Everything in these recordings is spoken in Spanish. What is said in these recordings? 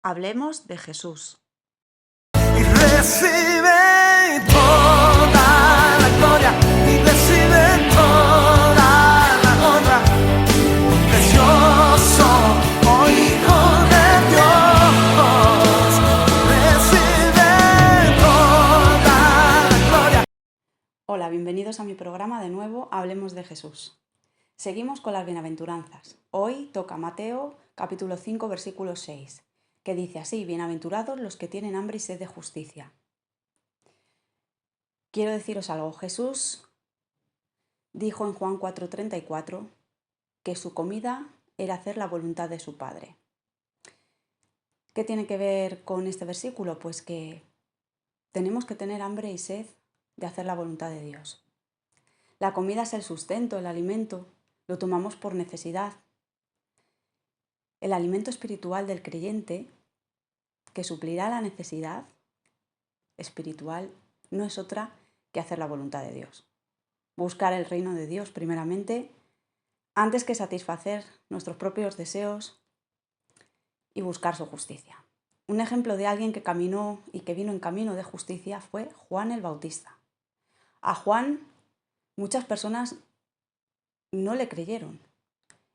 Hablemos de Jesús. Y recibe toda la gloria y recibe toda la honra. Precioso, oh Hijo de Dios, recibe toda la gloria. Hola, bienvenidos a mi programa de nuevo, Hablemos de Jesús. Seguimos con las bienaventuranzas. Hoy toca Mateo capítulo 5 versículo 6, que dice así: bienaventurados los que tienen hambre y sed de justicia. Quiero deciros algo. Jesús dijo en Juan 4:34 que su comida era hacer la voluntad de su Padre. ¿Qué tiene que ver con este versículo? Pues que tenemos que tener hambre y sed de hacer la voluntad de Dios. La comida es el sustento, el alimento, lo tomamos por necesidad. El alimento espiritual del creyente, que suplirá la necesidad espiritual, no es otra que hacer la voluntad de Dios. Buscar el reino de Dios primeramente, antes que satisfacer nuestros propios deseos y buscar su justicia. Un ejemplo de alguien que caminó y que vino en camino de justicia fue Juan el Bautista. A Juan muchas personas no le creyeron.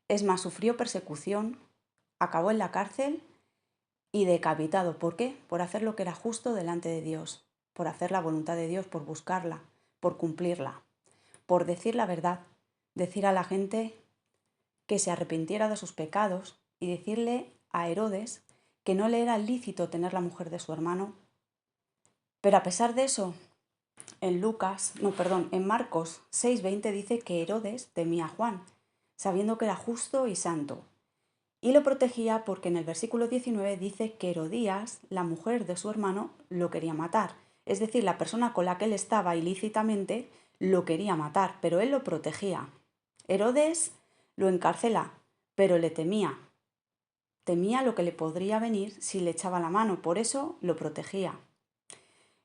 Es más, sufrió persecución, acabó en la cárcel y decapitado. ¿Por qué? Por hacer lo que era justo delante de Dios, por hacer la voluntad de Dios, por buscarla, por cumplirla, por decir la verdad, decir a la gente que se arrepintiera de sus pecados y decirle a Herodes que no le era lícito tener la mujer de su hermano. Pero a pesar de eso, en Marcos 6:20 dice que Herodes temía a Juan, sabiendo que era justo y santo, y lo protegía porque en el versículo 19 dice que Herodías, la mujer de su hermano, lo quería matar. Es decir, la persona con la que él estaba ilícitamente lo quería matar, pero él lo protegía. Herodes lo encarcela, pero le temía. Temía lo que le podría venir si le echaba la mano, por eso lo protegía.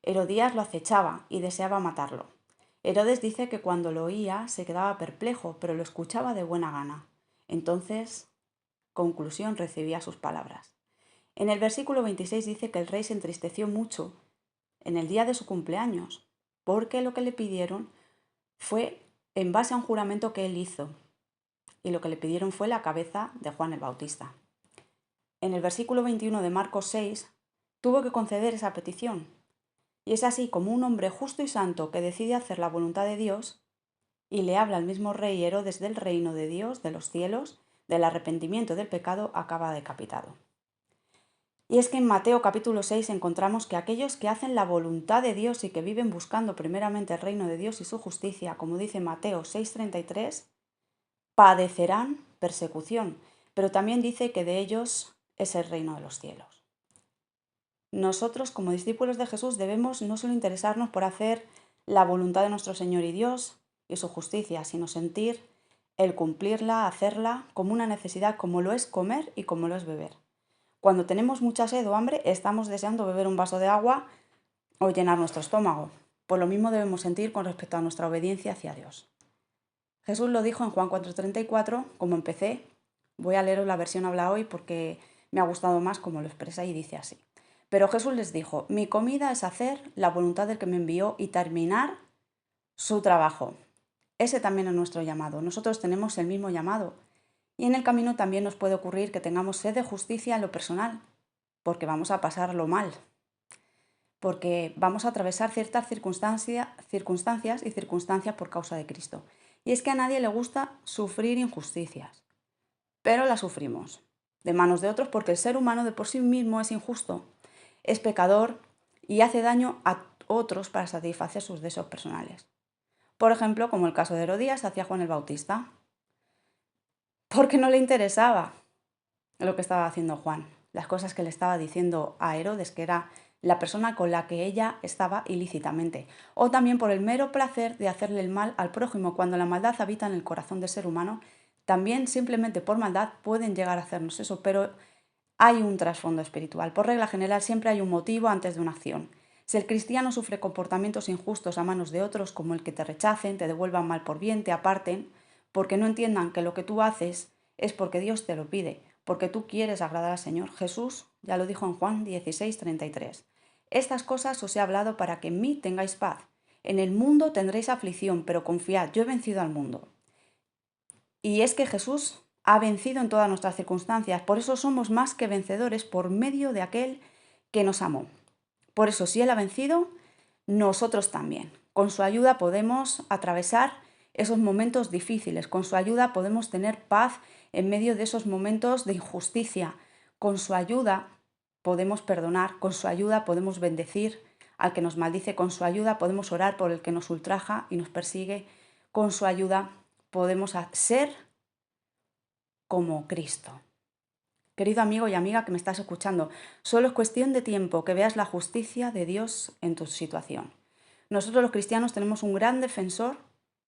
Herodías lo acechaba y deseaba matarlo. Herodes dice que cuando lo oía se quedaba perplejo, pero lo escuchaba de buena gana. Entonces, conclusión, recibía sus palabras. En el versículo 26 dice que el rey se entristeció mucho en el día de su cumpleaños, porque lo que le pidieron fue en base a un juramento que él hizo, y lo que le pidieron fue la cabeza de Juan el Bautista. En el versículo 21 de Marcos 6 tuvo que conceder esa petición, y es así como un hombre justo y santo que decide hacer la voluntad de Dios y le habla al mismo rey Herodes del reino de Dios, de los cielos, del arrepentimiento del pecado, acaba decapitado. Y es que en Mateo capítulo 6 encontramos que aquellos que hacen la voluntad de Dios y que viven buscando primeramente el reino de Dios y su justicia, como dice Mateo 6:33, padecerán persecución, pero también dice que de ellos es el reino de los cielos. Nosotros, como discípulos de Jesús, debemos no solo interesarnos por hacer la voluntad de nuestro Señor y Dios y su justicia, sino sentir el cumplirla, hacerla como una necesidad, como lo es comer y como lo es beber. Cuando tenemos mucha sed o hambre, estamos deseando beber un vaso de agua o llenar nuestro estómago. Por lo mismo debemos sentir con respecto a nuestra obediencia hacia Dios. Jesús lo dijo en Juan 4:34, como empecé. Voy a leeros la versión habla hoy porque me ha gustado más como lo expresa y dice así. Pero Jesús les dijo: mi comida es hacer la voluntad del que me envió y terminar su trabajo. Ese también es nuestro llamado. Nosotros tenemos el mismo llamado. Y en el camino también nos puede ocurrir que tengamos sed de justicia en lo personal, porque vamos a pasarlo mal, porque vamos a atravesar ciertas circunstancias y circunstancias por causa de Cristo. Y es que a nadie le gusta sufrir injusticias, pero las sufrimos de manos de otros porque el ser humano de por sí mismo es injusto, es pecador y hace daño a otros para satisfacer sus deseos personales. Por ejemplo, como el caso de Herodías hacia Juan el Bautista, porque no le interesaba lo que estaba haciendo Juan, las cosas que le estaba diciendo a Herodes, que era la persona con la que ella estaba ilícitamente, o también por el mero placer de hacerle el mal al prójimo. Cuando la maldad habita en el corazón del ser humano, también simplemente por maldad pueden llegar a hacernos eso, pero hay un trasfondo espiritual. Por regla general siempre hay un motivo antes de una acción. Si el cristiano sufre comportamientos injustos a manos de otros, como el que te rechacen, te devuelvan mal por bien, te aparten, porque no entiendan que lo que tú haces es porque Dios te lo pide, porque tú quieres agradar al Señor, Jesús Ya lo dijo en Juan 16:33. Estas cosas os he hablado para que en mí tengáis paz. En el mundo tendréis aflicción, pero confiad, yo he vencido al mundo. Y es que Jesús ha vencido en todas nuestras circunstancias. Por eso somos más que vencedores por medio de aquel que nos amó. Por eso, si Él ha vencido, nosotros también. Con su ayuda podemos atravesar esos momentos difíciles. Con su ayuda podemos tener paz en medio de esos momentos de injusticia. Con su ayuda podemos perdonar. Con su ayuda podemos bendecir al que nos maldice. Con su ayuda podemos orar por el que nos ultraja y nos persigue. Con su ayuda podemos ser como Cristo. Querido amigo y amiga que me estás escuchando, solo es cuestión de tiempo que veas la justicia de Dios en tu situación. Nosotros los cristianos tenemos un gran defensor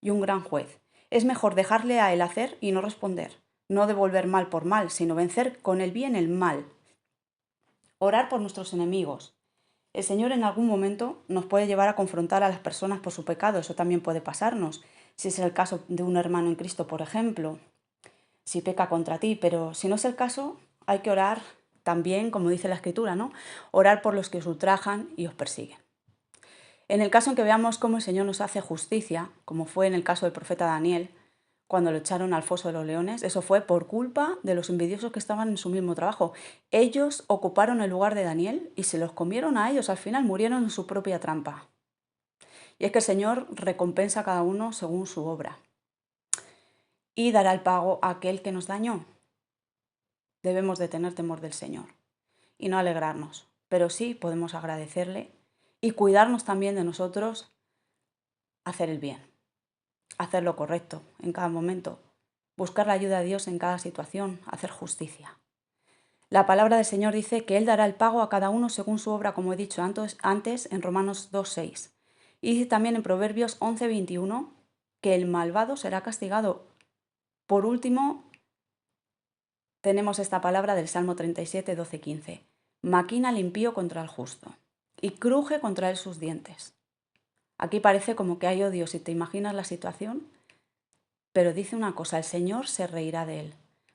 y un gran juez. Es mejor dejarle a él hacer y no responder, no devolver mal por mal, sino vencer con el bien el mal. Orar por nuestros enemigos. El Señor en algún momento nos puede llevar a confrontar a las personas por su pecado, eso también puede pasarnos, si es el caso de un hermano en Cristo, por ejemplo, si peca contra ti, pero si no es el caso, hay que orar también, como dice la Escritura, ¿no? Orar por los que os ultrajan y os persiguen. En el caso en que veamos cómo el Señor nos hace justicia, como fue en el caso del profeta Daniel, cuando lo echaron al foso de los leones, eso fue por culpa de los envidiosos que estaban en su mismo trabajo. Ellos ocuparon el lugar de Daniel y se los comieron a ellos, al final murieron en su propia trampa. Y es que el Señor recompensa a cada uno según su obra y dará el pago a aquel que nos dañó. Debemos de tener temor del Señor y no alegrarnos, pero sí podemos agradecerle y cuidarnos también de nosotros, hacer el bien, hacer lo correcto en cada momento, buscar la ayuda de Dios en cada situación, hacer justicia. La palabra del Señor dice que Él dará el pago a cada uno según su obra, como he dicho antes en Romanos 2:6. Y dice también en Proverbios 11:21 que el malvado será castigado. Por último, tenemos esta palabra del Salmo 37:12-15. Maquina el impío contra el justo y cruje contra él sus dientes. Aquí parece como que hay odio si te imaginas la situación, pero dice una cosa, el Señor se reirá de él,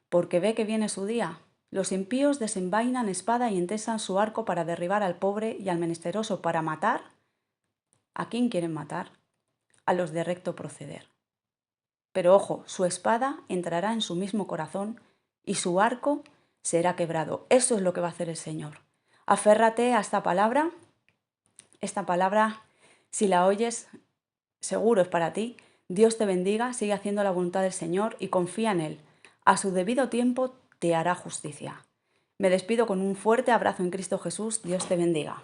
porque ve que viene su día. Los impíos desenvainan espada y entesan su arco para derribar al pobre y al menesteroso, para matar. ¿A quién quieren matar? A los de recto proceder. Pero ojo, su espada entrará en su mismo corazón y su arco será quebrado. Eso es lo que va a hacer el Señor. Aférrate a esta palabra. Esta palabra, si la oyes, seguro es para ti. Dios te bendiga, sigue haciendo la voluntad del Señor y confía en Él. A su debido tiempo te hará justicia. Me despido con un fuerte abrazo en Cristo Jesús. Dios te bendiga.